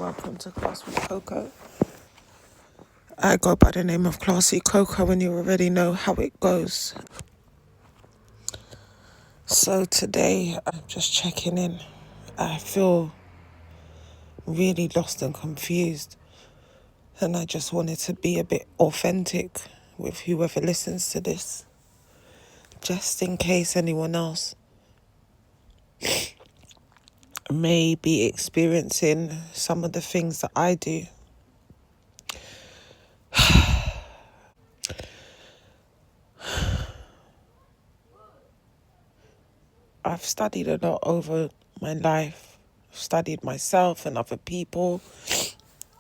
welcome to Class with Coco. I go by the name of Classy Coco and you already know how it goes. So today I'm just checking in. I feel really lost and confused and I just wanted to be a bit authentic with whoever listens to this, just in case anyone else may be experiencing some of the things that I do. I've studied a lot over my life. I've studied myself and other people.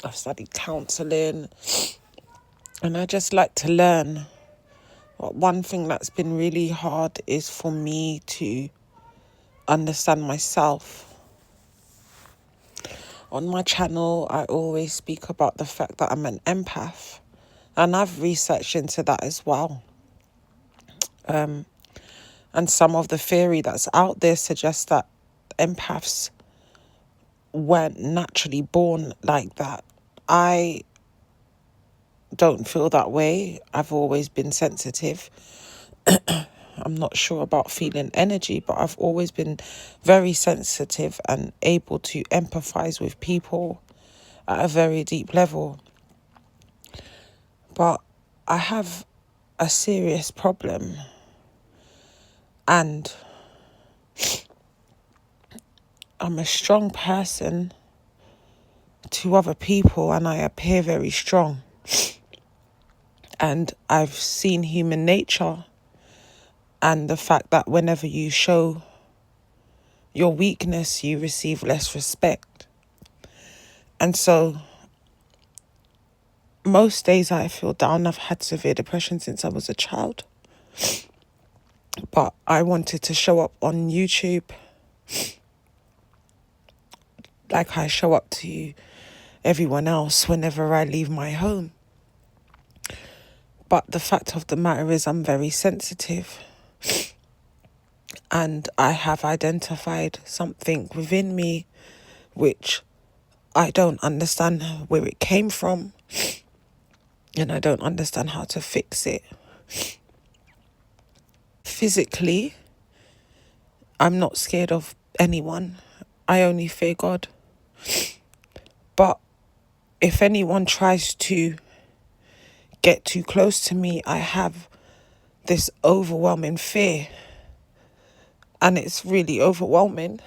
I've studied counselling. And I just like to learn. But one thing that's been really hard is for me to understand myself. On my channel, I always speak about the fact that I'm an empath. And I've researched into that as well. And some of the theory that's out there suggests that empaths weren't naturally born like that. I don't feel that way. I've always been sensitive. I'm not sure about feeling energy, but I've always been very sensitive and able to empathize with people at a very deep level. But I have a serious problem, and I'm a strong person to other people and I appear very strong. And I've seen human nature and the fact that whenever you show your weakness, you receive less respect. And so most days I feel down. I've had severe depression since I was a child. But I wanted to show up on YouTube like I show up to everyone else whenever I leave my home. But the fact of the matter is I'm very sensitive. And I have identified something within me which I don't understand where it came from. And I don't understand how to fix it. Physically, I'm not scared of anyone. I only fear God. But if anyone tries to get too close to me, I have this overwhelming fear. And it's really overwhelming.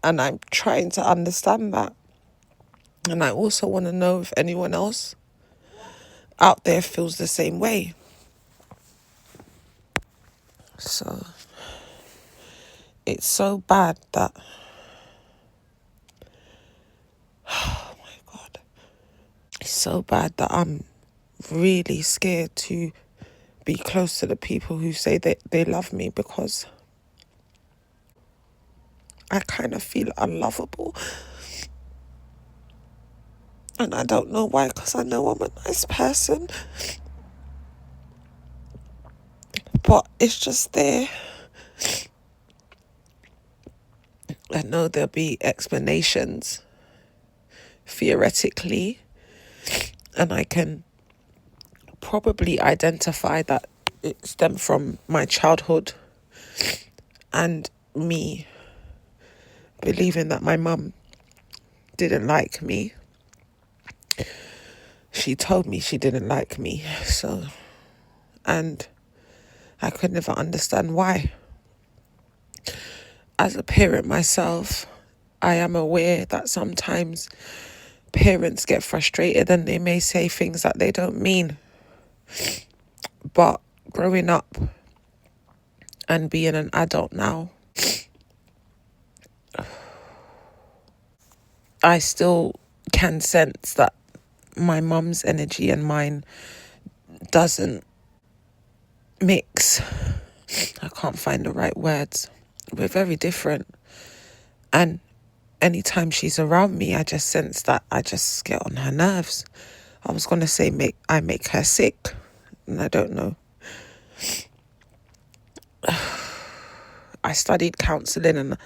And I'm trying to understand that. And I also want to know if anyone else out there feels the same way. So it's so bad that, oh my God, it's so bad that I'm really scared to be close to the people who say that they love me, because I kind of feel unlovable. And I don't know why, because I know I'm a nice person. But it's just there. I know there'll be explanations, theoretically, and I can probably identify that it stemmed from my childhood and me believing that my mum didn't like me. She told me she didn't like me, and I could never understand why. As a parent myself, I am aware that sometimes parents get frustrated and they may say things that they don't mean. But growing up and being an adult now, I still can sense that my mum's energy and mine doesn't mix. I can't find the right words. We're very different. And anytime she's around me, I just sense that I just get on her nerves. I was going to say I make her sick. And I don't know. I studied counselling and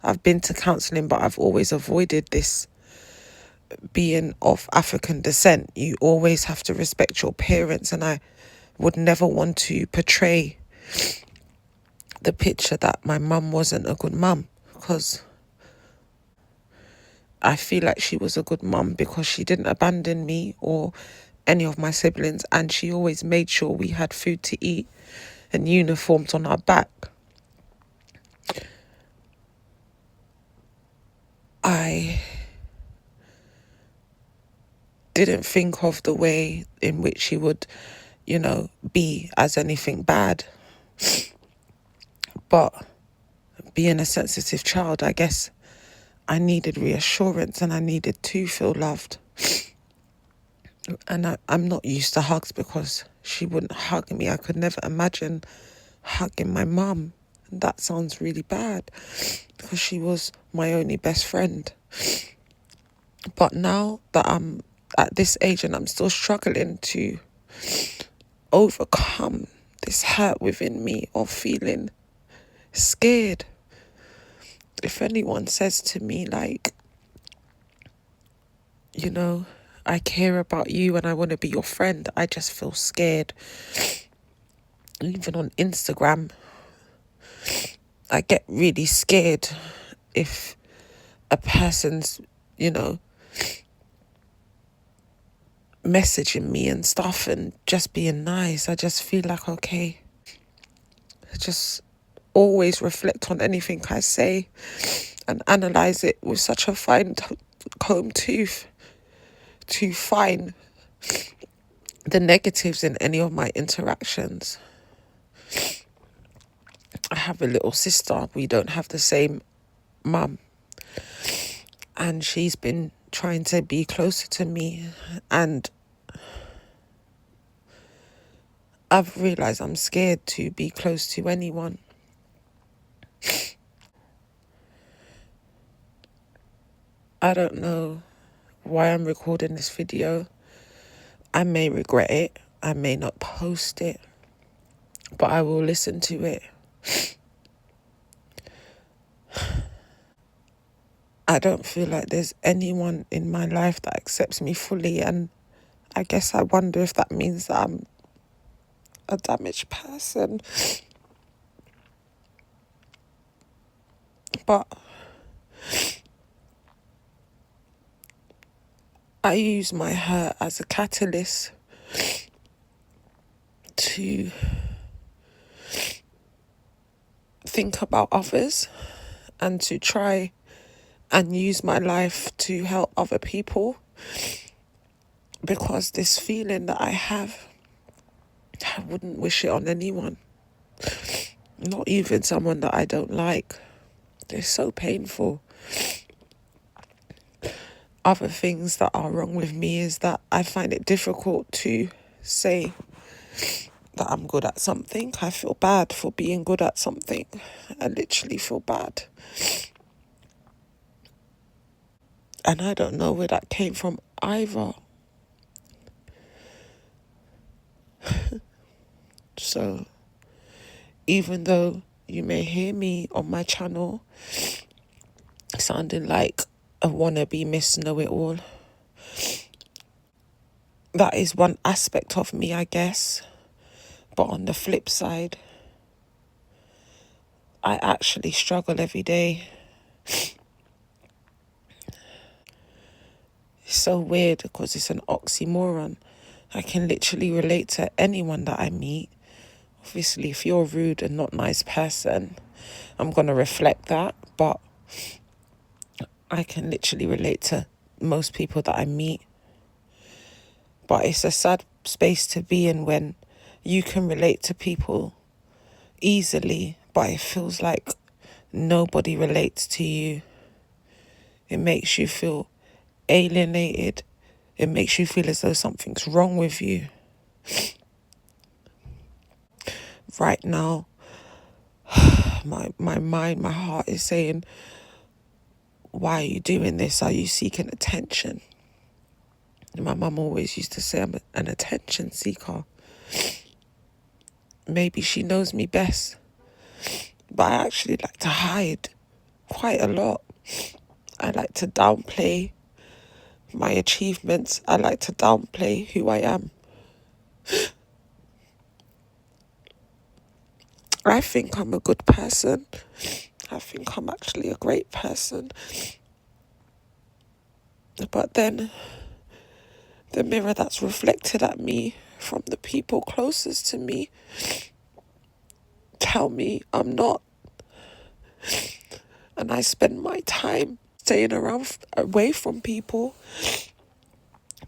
I've been to counselling, but I've always avoided this. Being of African descent, you always have to respect your parents, and I would never want to portray the picture that my mum wasn't a good mum, because I feel like she was a good mum because she didn't abandon me or any of my siblings, and she always made sure we had food to eat and uniforms on our back. I didn't think of the way in which she would, be as anything bad. But being a sensitive child, I guess I needed reassurance and I needed to feel loved. And I'm not used to hugs because she wouldn't hug me. I could never imagine hugging my mum. And that sounds really bad because she was my only best friend. But now that I'm at this age and I'm still struggling to overcome this hurt within me of feeling scared. If anyone says to me, like, I care about you and I want to be your friend, I just feel scared. Even on Instagram, I get really scared if a person's, messaging me and stuff and just being nice. I just feel like, okay, I just always reflect on anything I say and analyse it with such a fine comb tooth to find the negatives in any of my interactions. I have a little sister. We don't have the same mum. And she's been trying to be closer to me. And I've realised I'm scared to be close to anyone. I don't know why I'm recording this video. I may regret it. I may not post it. But I will listen to it. I don't feel like there's anyone in my life that accepts me fully, and I guess I wonder if that means that I'm a damaged person. But I use my hurt as a catalyst to think about others and to try and use my life to help other people, because this feeling that I have, I wouldn't wish it on anyone, not even someone that I don't like. It's so painful. Other things that are wrong with me is that I find it difficult to say that I'm good at something. I feel bad for being good at something. I literally feel bad. And I don't know where that came from either. So, even though you may hear me on my channel sounding like a wannabe Miss Know-It-All, that is one aspect of me, I guess. But on the flip side, I actually struggle every day. It's so weird because it's an oxymoron. I can literally relate to anyone that I meet. Obviously, if you're a rude and not nice person, I'm going to reflect that. But I can literally relate to most people that I meet. But it's a sad space to be in when you can relate to people easily, but it feels like nobody relates to you. It makes you feel alienated. It makes you feel as though something's wrong with you. Right now, my mind, my heart is saying, why are you doing this? Are you seeking attention? And my mum always used to say I'm an attention seeker. Maybe she knows me best, but I actually like to hide quite a lot. I like to downplay my achievements. I like to downplay who I am. I think I'm a good person. I think I'm actually a great person. But then the mirror that's reflected at me from the people closest to me tell me I'm not. And I spend my time staying around away from people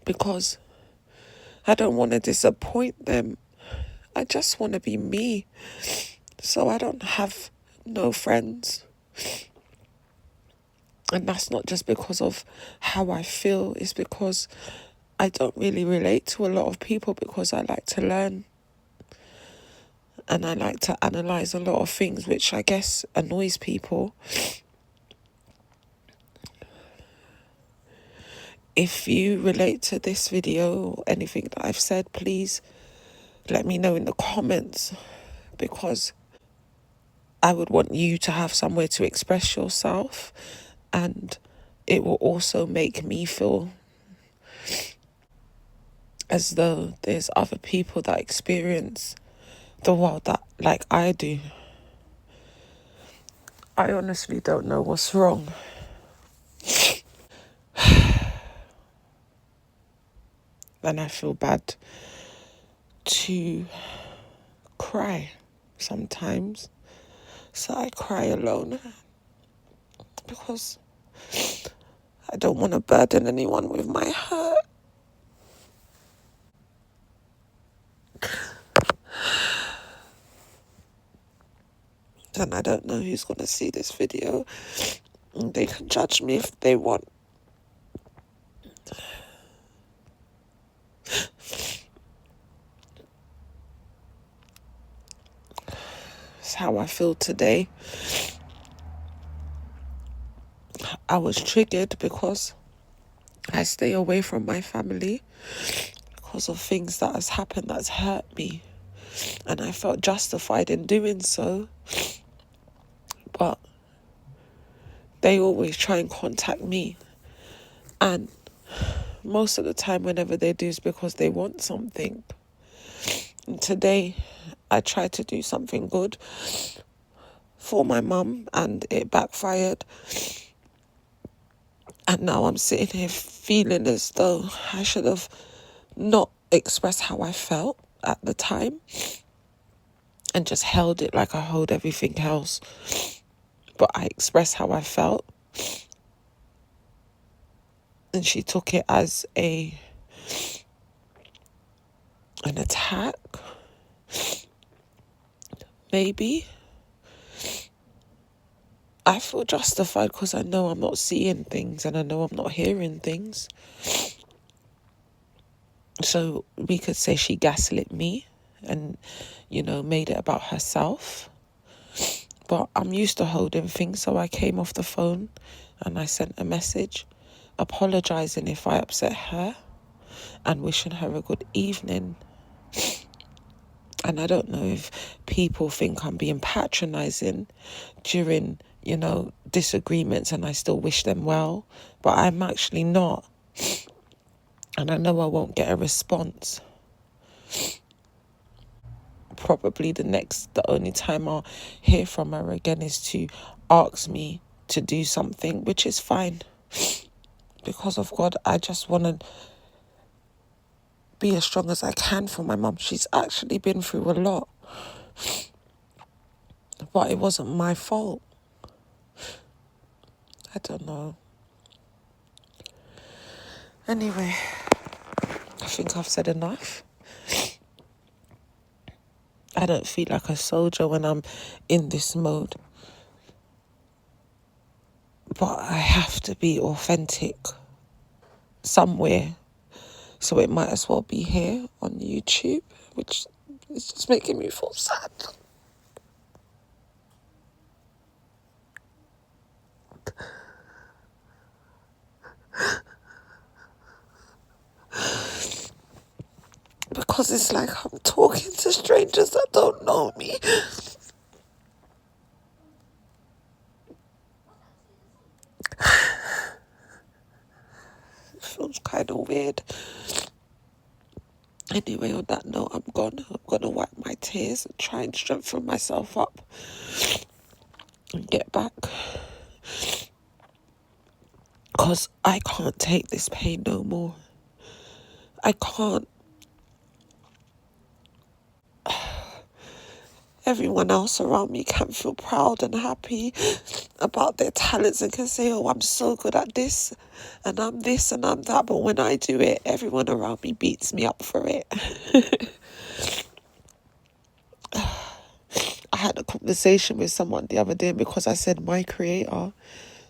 because I don't want to disappoint them. I just want to be me. So I don't have no friends. And that's not just because of how I feel. It's because I don't really relate to a lot of people because I like to learn. And I like to analyse a lot of things, which I guess annoys people. If you relate to this video or anything that I've said, please let me know in the comments, because I would want you to have somewhere to express yourself, and it will also make me feel as though there's other people that experience the world that like I do. I honestly don't know what's wrong. And I feel bad to cry sometimes. So I cry alone because I don't want to burden anyone with my hurt. And I don't know who's going to see this video. They can judge me if they want. It's how I feel today. I was triggered because I stay away from my family because of things that has happened that's hurt me. And I felt justified in doing so. But they always try and contact me. And most of the time, whenever they do, is because they want something. And today, I tried to do something good for my mum and it backfired. And now I'm sitting here feeling as though I should have not expressed how I felt at the time and just held it like I hold everything else. But I expressed how I felt. And she took it as an attack. Maybe. I feel justified because I know I'm not seeing things and I know I'm not hearing things. So we could say she gaslit me and, made it about herself. But I'm used to holding things, so I came off the phone and I sent a message apologising if I upset her and wishing her a good evening. And I don't know if people think I'm being patronising during, disagreements and I still wish them well, but I'm actually not. And I know I won't get a response. Probably the only time I'll hear from her again is to ask me to do something, which is fine. Because of God, I just want to be as strong as I can for my mum. She's actually been through a lot. But it wasn't my fault. I don't know. Anyway, I think I've said enough. I don't feel like a soldier when I'm in this mode. But I have to be authentic somewhere. So it might as well be here on YouTube, which is just making me feel sad. Because it's like I'm talking to strangers that don't know me. sounds kind of weird. Anyway, on that note, I'm gone. I'm going to wipe my tears and try and strengthen myself up and get back. Because I can't take this pain no more. I can't. Everyone else around me can feel proud and happy about their talents and can say, oh, I'm so good at this and I'm that. But when I do it, everyone around me beats me up for it. I had a conversation with someone the other day because I said my creator,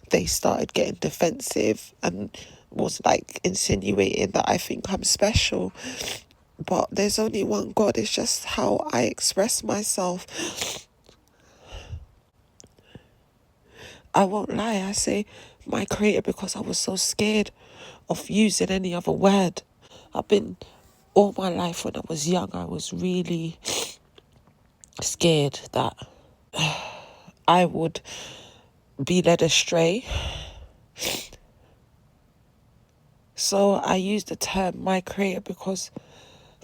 they started getting defensive and was like insinuating that I think I'm special. But there's only one God. It's just how I express myself. I won't lie. I say my creator because I was so scared of using any other word. I've been, all my life when I was young, I was really scared that I would be led astray. So I use the term my creator because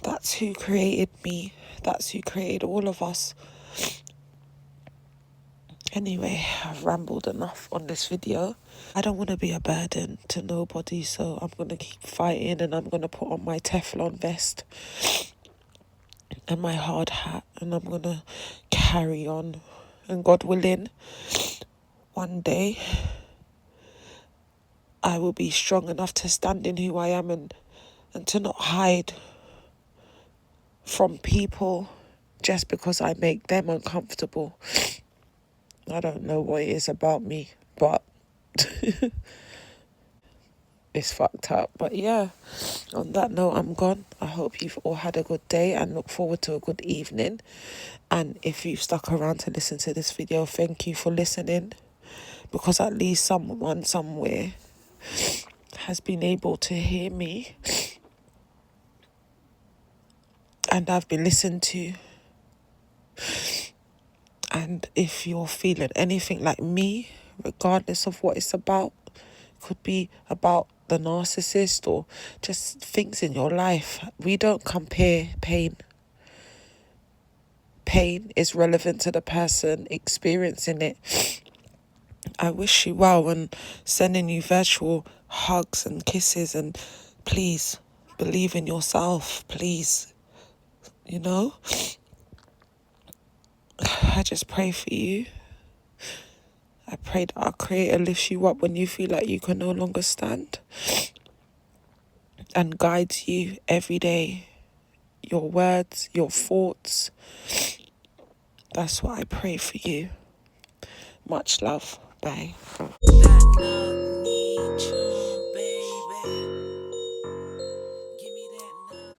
that's who created me. That's who created all of us. Anyway, I've rambled enough on this video. I don't want to be a burden to nobody, so I'm going to keep fighting and I'm going to put on my Teflon vest and my hard hat and I'm going to carry on. And God willing, one day I will be strong enough to stand in who I am and to not hide from people just because I make them uncomfortable. I don't know what it is about me, but it's fucked up. But yeah, on that note, I'm gone. I hope you've all had a good day and look forward to a good evening. And if you've stuck around to listen to this video, thank you for listening, because at least someone somewhere has been able to hear me and I've been listened to. And if you're feeling anything like me, regardless of what it's about, could be about the narcissist or just things in your life, we don't compare pain. Pain is relevant to the person experiencing it. I wish you well and sending you virtual hugs and kisses, and please believe in yourself, please. You know, I just pray for you. I pray that our Creator lifts you up when you feel like you can no longer stand and guides you every day. Your words, your thoughts. That's what I pray for you. Much love. Bye.